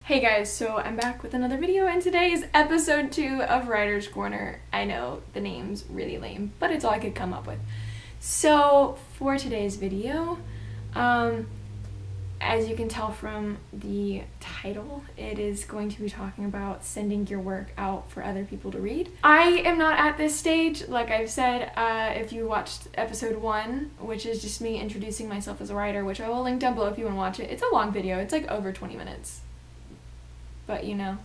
Hey guys, so I'm back with another video and today is episode 2 of Writer's Corner. I know the name's really lame, but it's all I could come up with. So for today's video, as you can tell from the title, it is going to be talking about sending your work out for other people to read. I am not at this stage, like I've said. If you watched episode 1, which is just me introducing myself as a writer, which I will link down below if you want to watch it. It's a long video, it's like over 20 minutes. But you know,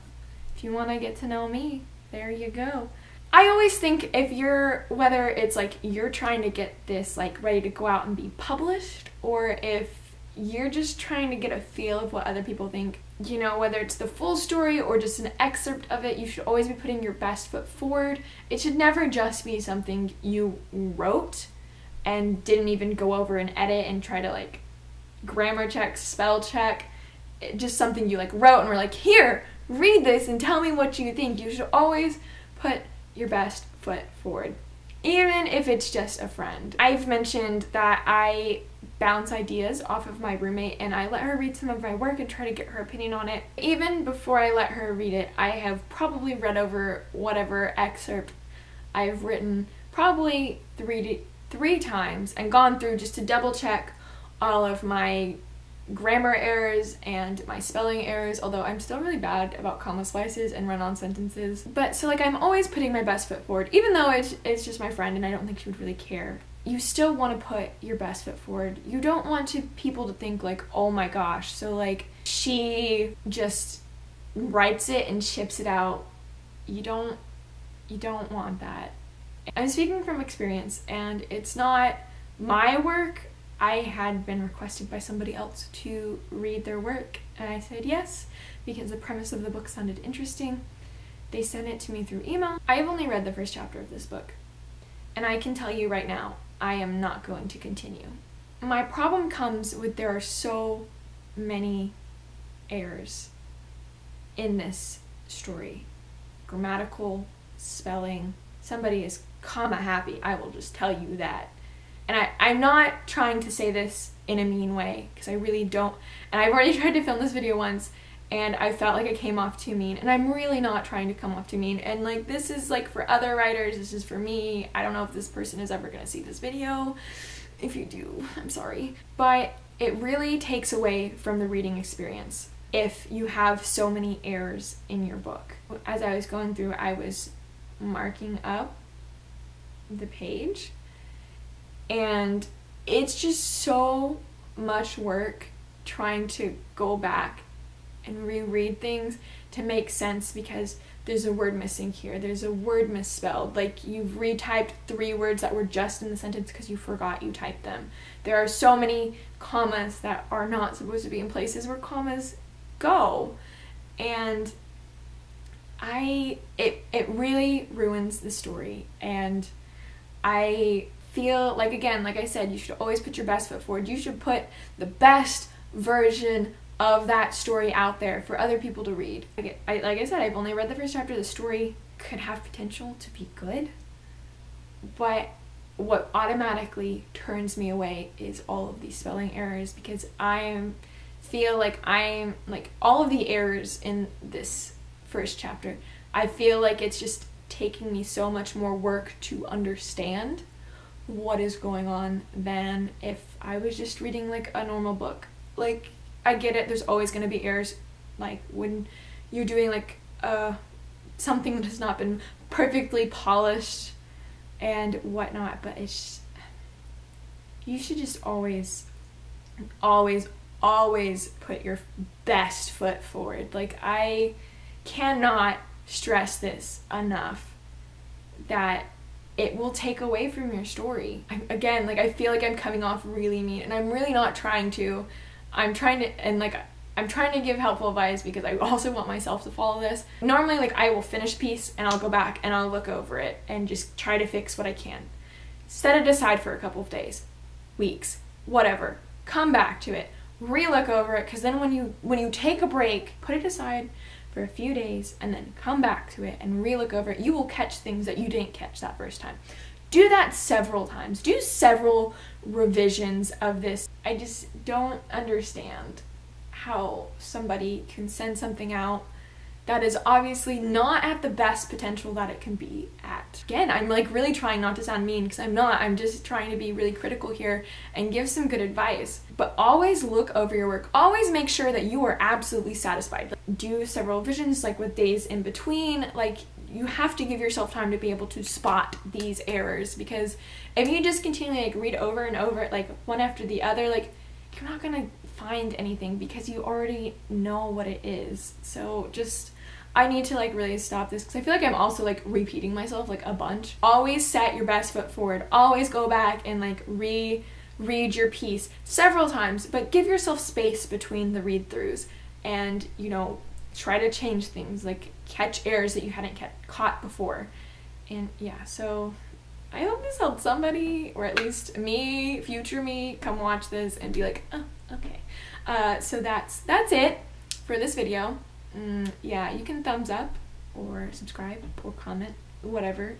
if you want to get to know me, there you go. I always think if you're, whether it's like you're trying to get this like ready to go out and be published, or if you're just trying to get a feel of what other people think, you know, whether it's the full story or just an excerpt of it, you should always be putting your best foot forward. It should never just be something you wrote and didn't even go over and edit and try to like grammar check, spell check. Just something you like wrote and were like, here, read this and tell me what you think. You should always put your best foot forward, even if it's just a friend. I've mentioned that I bounce ideas off of my roommate and I let her read some of my work and try to get her opinion on it. Even before I let her read it, I have probably read over whatever excerpt I've written probably three times and gone through just to double check all of my grammar errors and my spelling errors, although I'm still really bad about comma splices and run-on sentences. But so like I'm always putting my best foot forward, even though it's just my friend and I don't think she would really care. You still want to put your best foot forward. You don't want people to think like, oh my gosh, so like she just writes it and ships it out. You don't want that. I'm speaking from experience, and it's not my work. I had been requested by somebody else to read their work, and I said yes because the premise of the book sounded interesting. They sent it to me through email. I've only read the first chapter of this book, and I can tell you right now, I am not going to continue. My problem comes with there are so many errors in this story. Grammatical, spelling. Somebody is comma happy, I will just tell you that. And I'm not trying to say this in a mean way, because I really don't. And I've already tried to film this video once, and I felt like I came off too mean. And I'm really not trying to come off too mean. And like, this is like for other writers, this is for me. I don't know if this person is ever going to see this video. If you do, I'm sorry. But it really takes away from the reading experience if you have so many errors in your book. As I was going through, I was marking up the page. And it's just so much work trying to go back and reread things to make sense, because there's a word missing here, there's a word misspelled, like you've retyped 3 words that were just in the sentence because you forgot you typed them. There are so many commas that are not supposed to be in places where commas go, and it really ruins the story. And I feel like, again, like I said, you should always put your best foot forward. You should put the best version of that story out there for other people to read. Like I said, I've only read the first chapter. The story could have potential to be good, but what automatically turns me away is all of these spelling errors, because I feel like all of the errors in this first chapter, I feel like it's just taking me so much more work to understand what is going on than if I was just reading like a normal book. Like, I get it, there's always going to be errors, like when you're doing like something that has not been perfectly polished and whatnot, but it's, you should just always put your best foot forward. Like, I cannot stress this enough, that it will take away from your story. Again, like, I feel like I'm coming off really mean, and I'm really not trying to. I'm trying to give helpful advice because I also want myself to follow this. Normally, like, I will finish a piece and I'll go back and I'll look over it and just try to fix what I can. Set it aside for a couple of days, weeks, whatever. Come back to it, re-look over it, because then when you take a break, put it aside for a few days and then come back to it and re-look over it, you will catch things that you didn't catch that first time. Do that several times. Do several revisions of this. I just don't understand how somebody can send something out that is obviously not at the best potential that it can be at. Again, I'm like really trying not to sound mean, because I'm not. I'm just trying to be really critical here and give some good advice. But always look over your work. Always make sure that you are absolutely satisfied. Do several revisions, like with days in between. Like, you have to give yourself time to be able to spot these errors, because if you just continually like read over and over, like one after the other, like you're not gonna find anything because you already know what it is. So just, I need to like really stop this, because I feel like I'm also like repeating myself like a bunch. Always set your best foot forward. Always go back and like read your piece several times, but give yourself space between the read-throughs, and, you know, try to change things, like catch errors that you hadn't caught before. And yeah, so I hope this helped somebody, or at least me, future me, come watch this and be like, oh, okay. So that's it for this video. Yeah, you can thumbs up or subscribe or comment, whatever.